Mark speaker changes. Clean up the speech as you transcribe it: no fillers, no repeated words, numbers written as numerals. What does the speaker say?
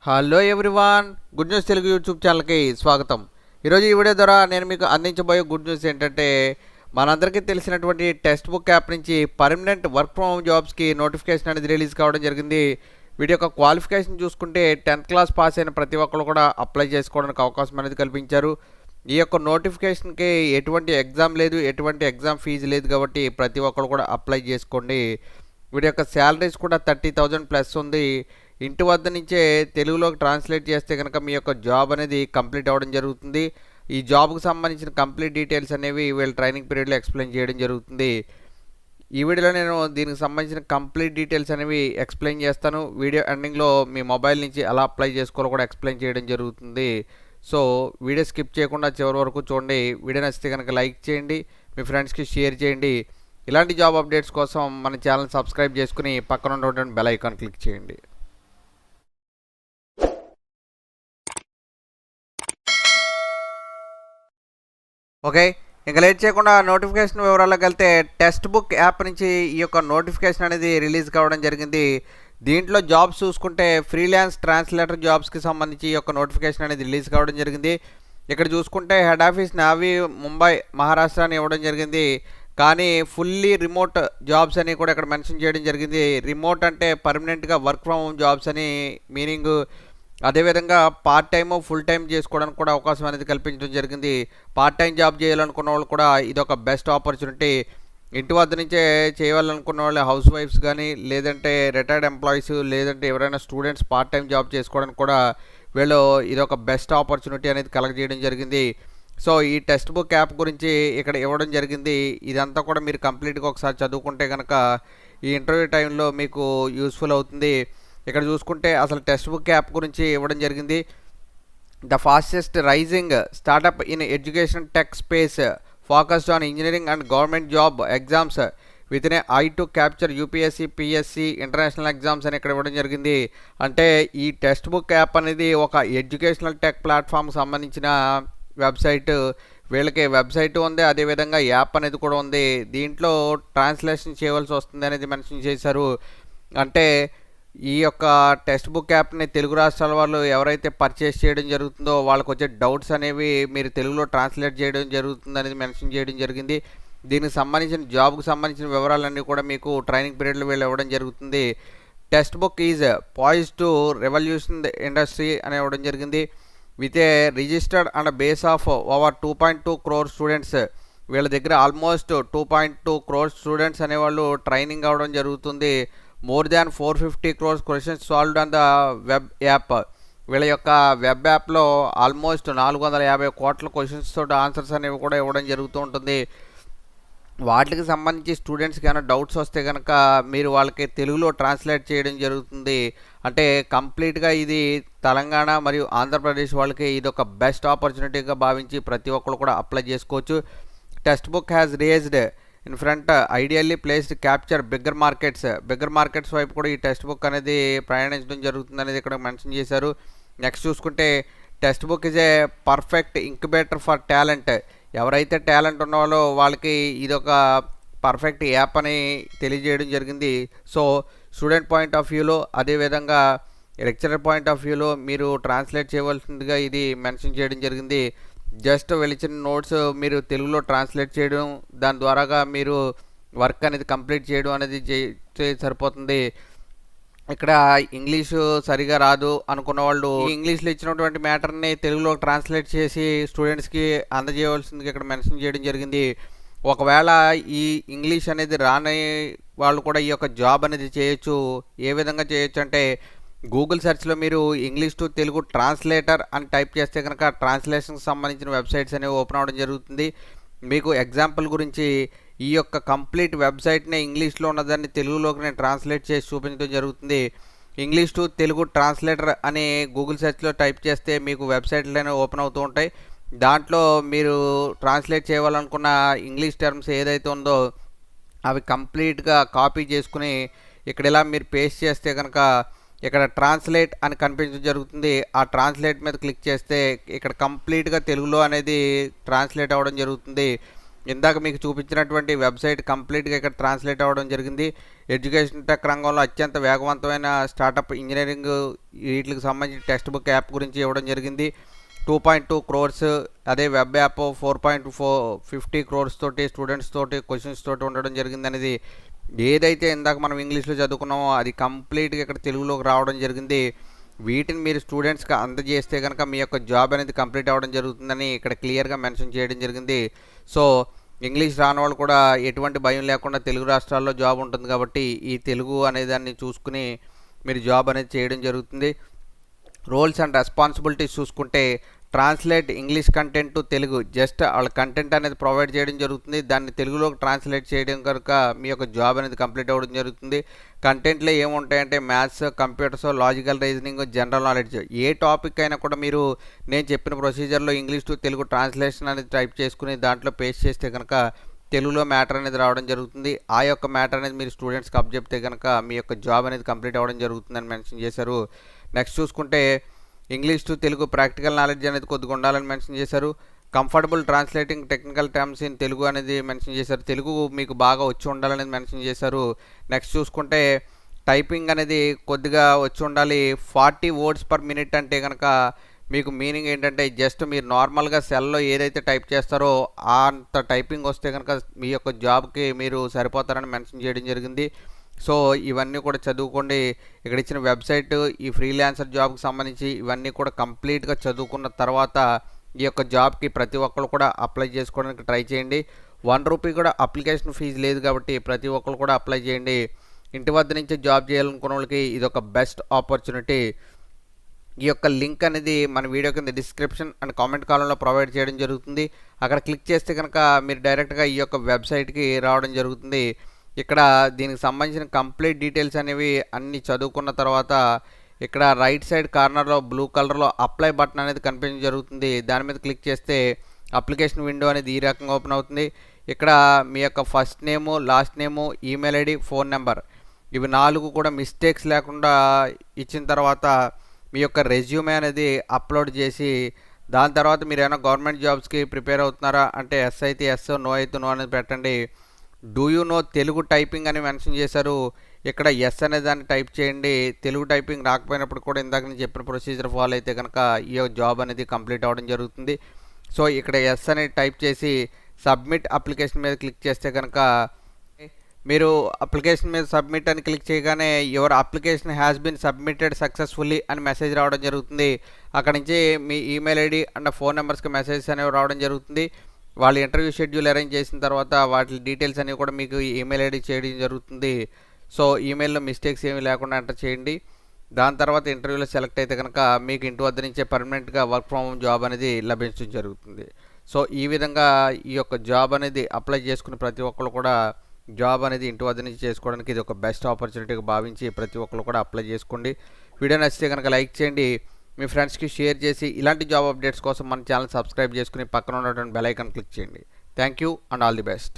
Speaker 1: Hello everyone, good news Telugu YouTube ఛానల్కి స్వాగతం. ఈరోజు ఈ వీడియో ద్వారా నేను మీకు అందించబోయే గుడ్ న్యూస్ ఏంటంటే, మనందరికీ తెలిసినటువంటి టెక్స్ట్ బుక్ యాప్ నుంచి పర్మనెంట్ వర్క్ ఫ్రమ్ హోమ్ జాబ్స్కి నోటిఫికేషన్ అనేది రిలీజ్ కావడం జరిగింది. వీటి యొక్క క్వాలిఫికేషన్ చూసుకుంటే 10th క్లాస్ పాస్ అయిన ప్రతి ఒక్కరు కూడా అప్లై చేసుకోవడానికి అవకాశం అనేది కల్పించారు. ఈ యొక్క నోటిఫికేషన్కి ఎటువంటి ఎగ్జామ్ లేదు, ఎటువంటి ఎగ్జామ్ ఫీజు లేదు, కాబట్టి ప్రతి ఒక్కరు కూడా అప్లై చేసుకోండి. వీటి యొక్క శాలరీస్ కూడా 30,000 ప్లస్ ఉంది. ఇంటి వద్ద నుంచే తెలుగులోకి ట్రాన్స్లేట్ చేస్తే కనుక మీ యొక్క జాబ్ అనేది కంప్లీట్ అవ్వడం జరుగుతుంది. ఈ జాబ్కి సంబంధించిన కంప్లీట్ డీటెయిల్స్ అనేవి వీళ్ళు ట్రైనింగ్ పీరియడ్లో ఎక్స్ప్లెయిన్ చేయడం జరుగుతుంది. ఈ వీడియోలో నేను దీనికి సంబంధించిన కంప్లీట్ డీటెయిల్స్ అనేవి ఎక్స్ప్లెయిన్ చేస్తాను. వీడియో ఎండింగ్లో మీ మొబైల్ నుంచి ఎలా అప్లై చేసుకోవాలో కూడా ఎక్స్ప్లెయిన్ చేయడం జరుగుతుంది. సో వీడియో స్కిప్ చేయకుండా చివరి వరకు చూడండి. వీడియో నచ్చితే కనుక లైక్ చేయండి, మీ ఫ్రెండ్స్కి షేర్ చేయండి. ఇలాంటి జాబ్ అప్డేట్స్ కోసం మన ఛానల్ సబ్స్క్రైబ్ చేసుకుని పక్కన ఉన్నటువంటి బెల్ ఐకాన్ క్లిక్ చేయండి. ఓకే, ఇంకా లేట్ చేయకుండా నోటిఫికేషన్ వివరాల్లోకి వెళ్తే, టెక్స్ట్ బుక్ యాప్ నుంచి ఈ యొక్క నోటిఫికేషన్ అనేది రిలీజ్ కావడం జరిగింది. దీంట్లో జాబ్స్ చూసుకుంటే ఫ్రీలాన్స్ ట్రాన్స్లేటర్ జాబ్స్కి సంబంధించి ఈ యొక్క నోటిఫికేషన్ అనేది రిలీజ్ కావడం జరిగింది. ఇక్కడ చూసుకుంటే head office navy Mumbai Maharashtra అని ఇవ్వడం జరిగింది. కానీ ఫుల్లీ రిమోట్ జాబ్స్ అని కూడా ఇక్కడ మెన్షన్ చేయడం జరిగింది. రిమోట్ అంటే పర్మనెంట్గా వర్క్ ఫ్రమ్ హోమ్ జాబ్స్ అని మీనింగ్. అదేవిధంగా పార్ట్ టైము ఫుల్ టైం చేసుకోవడానికి కూడా అవకాశం అనేది కల్పించడం జరిగింది. పార్ట్ టైం జాబ్ చేయాలనుకున్న వాళ్ళు కూడా ఇదొక బెస్ట్ ఆపర్చునిటీ. ఇంటి వద్ద నుంచే చేయాలనుకున్న వాళ్ళు హౌస్ వైఫ్స్ కానీ, లేదంటే రిటైర్డ్ ఎంప్లాయీస్, లేదంటే ఎవరైనా స్టూడెంట్స్ పార్ట్ టైం జాబ్ చేసుకోవడానికి కూడా వీళ్ళు ఇదొక బెస్ట్ ఆపర్చునిటీ అనేది కలగజేయడం జరిగింది. సో ఈ టెక్స్ట్ బుక్ యాప్ గురించి ఇక్కడ ఇవ్వడం జరిగింది. ఇదంతా కూడా మీరు కంప్లీట్గా ఒకసారి చదువుకుంటే కనుక ఈ ఇంటర్వ్యూ టైంలో మీకు యూస్ఫుల్ అవుతుంది. ఇక్కడ చూసుకుంటే అసలు టెక్స్ట్ బుక్ యాప్ గురించి ఇవ్వడం జరిగింది. The fastest rising startup in education tech space focused on engineering and government job exams with an I to capture UPSC, PSC, international exams అని ఇక్కడ ఇవ్వడం జరిగింది. అంటే ఈ టెక్స్ట్ బుక్ యాప్ అనేది ఒక ఎడ్యుకేషనల్ టెక్ ప్లాట్ఫామ్కి సంబంధించిన వెబ్సైట్. వీళ్ళకి వెబ్సైట్ ఉంది, అదేవిధంగా యాప్ అనేది కూడా ఉంది. దీంట్లో ట్రాన్స్లేషన్ చేయవలసి వస్తుంది అనేది మెన్షన్ చేశారు. అంటే ఈ యొక్క టెక్స్ట్ బుక్ యాప్ని తెలుగు రాష్ట్రాల వాళ్ళు ఎవరైతే పర్చేస్ చేయడం జరుగుతుందో వాళ్ళకు వచ్చే డౌట్స్ అనేవి మీరు తెలుగులో ట్రాన్స్లేట్ చేయడం జరుగుతుంది అనేది మెన్షన్ చేయడం జరిగింది. దీనికి సంబంధించిన జాబ్కి సంబంధించిన వివరాలన్నీ కూడా మీకు ట్రైనింగ్ పీరియడ్లో వీళ్ళు ఇవ్వడం జరుగుతుంది. Text book is poise to revolution the industry అని ఇవ్వడం జరిగింది. With a registered and base of over 2.2 crore students. వీళ్ళ దగ్గర ఆల్మోస్ట్ 2.2 crore స్టూడెంట్స్ అనేవాళ్ళు ట్రైనింగ్ అవ్వడం జరుగుతుంది. More than 450 crore questions solved on the web app. వీళ్ళ యొక్క వెబ్ యాప్లో ఆల్మోస్ట్ 450 కోట్ల క్వశ్చన్స్ తోటి ఆన్సర్స్ అనేవి కూడా ఇవ్వడం జరుగుతూ ఉంటుంది. వాటికి సంబంధించి స్టూడెంట్స్కి ఏమైనా డౌట్స్ వస్తే కనుక మీరు వాళ్ళకి తెలుగులో ట్రాన్స్లేట్ చేయడం జరుగుతుంది. అంటే కంప్లీట్గా ఇది తెలంగాణ మరియు ఆంధ్రప్రదేశ్ వాళ్ళకి ఇది ఒక బెస్ట్ ఆపర్చునిటీగా భావించి ప్రతి ఒక్కరు కూడా అప్లై చేసుకోవచ్చు. Text book has raised in front ideally placed capture bigger markets వైపు కూడా ఈ టెక్స్ట్ బుక్ అనేది ప్రయాణించడం జరుగుతుంది అనేది ఇక్కడ మెన్షన్ చేశారు. నెక్స్ట్ చూసుకుంటే text book is a perfect incubator for talent. ఎవరైతే టాలెంట్ ఉన్నవాళ్ళో వాళ్ళకి ఇదొక పర్ఫెక్ట్ యాప్ అని తెలియజేయడం జరిగింది. సో స్టూడెంట్ పాయింట్ ఆఫ్ వ్యూలో, అదేవిధంగా లెక్చరర్ పాయింట్ ఆఫ్ వ్యూలో మీరు ట్రాన్స్లేట్ చేయవలసిందిగా ఇది మెన్షన్ చేయడం జరిగింది. జస్ట్ వెళ్ళిన నోట్స్ మీరు తెలుగులో ట్రాన్స్లేట్ చేయడం, దాని ద్వారాగా మీరు వర్క్ అనేది కంప్లీట్ చేయడం అనేది చేస్తే సరిపోతుంది. ఇక్కడ ఇంగ్లీషు సరిగా రాదు అనుకున్న వాళ్ళు ఇంగ్లీష్లో ఇచ్చినటువంటి మ్యాటర్ని తెలుగులో ట్రాన్స్లేట్ చేసి స్టూడెంట్స్కి అందజేయవలసిందిగా ఇక్కడ మెన్షన్ చేయడం జరిగింది. ఒకవేళ ఈ ఇంగ్లీష్ అనేది రాని వాళ్ళు కూడా ఈ యొక్క జాబ్ అనేది చేయొచ్చు. ఏ విధంగా చేయొచ్చు అంటే, గూగుల్ సెర్చ్లో మీరు ఇంగ్లీష్ టు తెలుగు ట్రాన్స్లేటర్ అని టైప్ చేస్తే కనుక ట్రాన్స్లేషన్కి సంబంధించిన వెబ్సైట్స్ అనేవి ఓపెన్ అవ్వడం జరుగుతుంది. మీకు ఎగ్జాంపుల్ గురించి ఈ యొక్క కంప్లీట్ వెబ్సైట్ని ఇంగ్లీష్లో ఉన్నదాన్ని తెలుగులోకి నేను ట్రాన్స్లేట్ చేసి చూపించడం జరుగుతుంది. ఇంగ్లీష్ టు తెలుగు ట్రాన్స్లేటర్ అని గూగుల్ సెర్చ్లో టైప్ చేస్తే మీకు వెబ్సైట్లు అనేవి ఓపెన్ అవుతూ ఉంటాయి. దాంట్లో మీరు ట్రాన్స్లేట్ చేయాలనుకున్న ఇంగ్లీష్ టర్మ్స్ ఏదైతే ఉందో అవి కంప్లీట్గా కాపీ చేసుకుని ఇక్కడ ఇలా మీరు పేస్ట్ చేస్తే కనుక ఇక్కడ ట్రాన్స్లేట్ అని కనిపించడం జరుగుతుంది. ఆ ట్రాన్స్లేట్ మీద క్లిక్ చేస్తే ఇక్కడ కంప్లీట్గా తెలుగులో అనేది ట్రాన్స్లేట్ అవ్వడం జరుగుతుంది. ఇందాక మీకు చూపించినటువంటి వెబ్సైట్ కంప్లీట్గా ఇక్కడ ట్రాన్స్లేట్ అవ్వడం జరిగింది. ఎడ్యుకేషన్ టెక్ రంగంలో అత్యంత వేగవంతమైన స్టార్టప్ ఇంజనీరింగ్ వీటికి సంబంధించి టెక్స్ట్ బుక్ యాప్ గురించి ఇవ్వడం జరిగింది. 2.2 crores, అదే వెబ్ యాప్ 4.50 crores తోటి స్టూడెంట్స్ తోటి క్వశ్చన్స్ తోటి ఉండడం జరిగింది. అనేది ఏదైతే ఇందాక మనం ఇంగ్లీష్లో చదువుకున్నామో అది కంప్లీట్గా ఇక్కడ తెలుగులోకి రావడం జరిగింది. వీటిని మీరు స్టూడెంట్స్కి అందజేస్తే కనుక మీ యొక్క జాబ్ అనేది కంప్లీట్ అవ్వడం జరుగుతుందని ఇక్కడ క్లియర్గా మెన్షన్ చేయడం జరిగింది. సో ఇంగ్లీష్ రాని వాళ్ళు కూడా ఎటువంటి భయం లేకుండా తెలుగు రాష్ట్రాల్లో జాబ్ ఉంటుంది కాబట్టి ఈ తెలుగు అనే దాన్ని చూసుకుని మీరు జాబ్ అనేది చేయడం జరుగుతుంది. రోల్స్ అండ్ రెస్పాన్సిబిలిటీస్ చూసుకుంటే translate English content to Telugu, just వాళ్ళ కంటెంట్ అనేది ప్రొవైడ్ చేయడం జరుగుతుంది. దాన్ని తెలుగులోకి ట్రాన్స్లేట్ చేయడం కనుక మీ యొక్క జాబ్ అనేది కంప్లీట్ అవ్వడం జరుగుతుంది. కంటెంట్లో ఏముంటాయంటే maths, computers, logical reasoning, general knowledge. ఏ టాపిక్ అయినా కూడా మీరు నేను చెప్పిన ప్రొసీజర్లో ఇంగ్లీష్ టు తెలుగు ట్రాన్స్లేషన్ అనేది టైప్ చేసుకుని దాంట్లో పేస్ట్ చేస్తే కనుక తెలుగులో మ్యాటర్ అనేది రావడం జరుగుతుంది. ఆ యొక్క మ్యాటర్ అనేది మీరు స్టూడెంట్స్కి అప్ చెప్తే కనుక మీ యొక్క జాబ్ అనేది కంప్లీట్ అవ్వడం జరుగుతుందని మెన్షన్ చేశారు. నెక్స్ట్ చూసుకుంటే English to Telugu practical knowledge అనేది కొద్దిగా ఉండాలని మెన్షన్ చేశారు. Comfortable translating technical terms in Telugu అనేది మెన్షన్ చేశారు. తెలుగు మీకు బాగా వచ్చి ఉండాలనేది మెన్షన్ చేశారు. నెక్స్ట్ చూసుకుంటే టైపింగ్ అనేది కొద్దిగా వచ్చి ఉండాలి. 40 words per minute అంటే కనుక మీకు మీనింగ్ ఏంటంటే జస్ట్ మీరు నార్మల్గా సెల్లో ఏదైతే టైప్ చేస్తారో అంత టైపింగ్ వస్తే కనుక మీ యొక్క జాబ్కి మీరు సరిపోతారని మెన్షన్ చేయడం జరిగింది. సో ఇవన్నీ కూడా చదువుకోండి. ఇక్కడ ఇచ్చిన వెబ్సైట్ ఈ ఫ్రీలాన్సర్ జాబ్కి సంబంధించి ఇవన్నీ కూడా కంప్లీట్గా చదువుకున్న తర్వాత ఈ యొక్క జాబ్కి ప్రతి ఒక్కరు కూడా అప్లై చేసుకోవడానికి ట్రై చేయండి. ₹1 కూడా అప్లికేషన్ ఫీజు లేదు కాబట్టి ప్రతి ఒక్కరు కూడా అప్లై చేయండి. ఇంటి వద్ద నుంచి జాబ్ చేయాలనుకున్న వాళ్ళకి ఇది ఒక బెస్ట్ ఆపర్చునిటీ. ఈ యొక్క లింక్ అనేది మన వీడియో కింద డిస్క్రిప్షన్ అండ్ కామెంట్ కాలంలో ప్రొవైడ్ చేయడం జరుగుతుంది. అక్కడ క్లిక్ చేస్తే కనుక మీరు డైరెక్ట్గా ఈ యొక్క వెబ్సైట్కి రావడం జరుగుతుంది. ఇక్కడ దీనికి సంబంధించిన కంప్లీట్ డీటెయిల్స్ అనేవి అన్నీ చదువుకున్న తర్వాత ఇక్కడ రైట్ సైడ్ కార్నర్లో బ్లూ కలర్లో అప్లై బటన్ అనేది కనిపించడం జరుగుతుంది. దాని మీద క్లిక్ చేస్తే అప్లికేషన్ విండో అనేది ఈ రకంగా ఓపెన్ అవుతుంది. ఇక్కడ మీ యొక్క ఫస్ట్ నేము, లాస్ట్ నేము, ఈమెయిల్ ఐడి, ఫోన్ నెంబర్ ఇవి 4 కూడా మిస్టేక్స్ లేకుండా ఇచ్చిన తర్వాత మీ యొక్క రెజ్యూమే అనేది అప్లోడ్ చేసి దాని తర్వాత మీరు ఏమైనా గవర్నమెంట్ జాబ్స్కి ప్రిపేర్ అవుతున్నారా అంటే ఎస్ అయితే ఎస్, నో అయితే నో అనేది పెట్టండి. Do you know Telugu typing అని మెన్షన్ చేశారు. ఇక్కడ ఎస్ అనే దాన్ని టైప్ చేయండి. తెలుగు టైపింగ్ రాకపోయినప్పుడు కూడా ఇందాక నేను చెప్పిన ప్రొసీజర్ ఫాలో అయితే కనుక ఈ జాబ్ అనేది కంప్లీట్ అవ్వడం జరుగుతుంది. సో ఇక్కడ ఎస్ అనేది టైప్ చేసి సబ్మిట్ అప్లికేషన్ మీద క్లిక్ చేస్తే కనుక మీరు అప్లికేషన్ మీద సబ్మిట్ అని క్లిక్ చేయగానే your application has been submitted successfully అని మెసేజ్ రావడం జరుగుతుంది. అక్కడ నుంచి మీ ఈమెయిల్ ఐడి అండ్ ఫోన్ నెంబర్స్కి మెసేజెస్ అనేవి రావడం జరుగుతుంది. వాళ్ళు ఇంటర్వ్యూ షెడ్యూల్ అరేంజ్ చేసిన తర్వాత వాటి డీటెయిల్స్ అనేవి కూడా మీకు ఈమెయిల్ ఐడి చేయడం జరుగుతుంది. సో ఈమెయిల్లో మిస్టేక్స్ ఏమీ లేకుండా ఎంటర్ చేయండి. దాని తర్వాత ఇంటర్వ్యూలో సెలెక్ట్ అయితే కనుక మీకు ఇంటి వద్ద నుంచే పర్మనెంట్గా వర్క్ ఫ్రమ్ హోమ్ జాబ్ అనేది లభించడం జరుగుతుంది. సో ఈ విధంగా ఈ యొక్క జాబ్ అనేది అప్లై చేసుకుని ప్రతి ఒక్కరు కూడా జాబ్ అనేది ఇంటి వద్ద నుంచి చేసుకోవడానికి ఇది ఒక బెస్ట్ ఆపర్చునిటీగా భావించి ప్రతి ఒక్కరు కూడా అప్లై చేసుకోండి. వీడియో నచ్చితే కనుక లైక్ చేయండి, మీ ఫ్రెండ్స్కి షేర్ చేసి ఇలాంటి జాబ్ అప్డేట్స్ కోసం మన ఛానల్ సబ్స్క్రైబ్ చేసుకుని పక్కన ఉన్నటువంటి బెల్ ఐకాన్ క్లిక్ చేయండి. Thank you and all the best.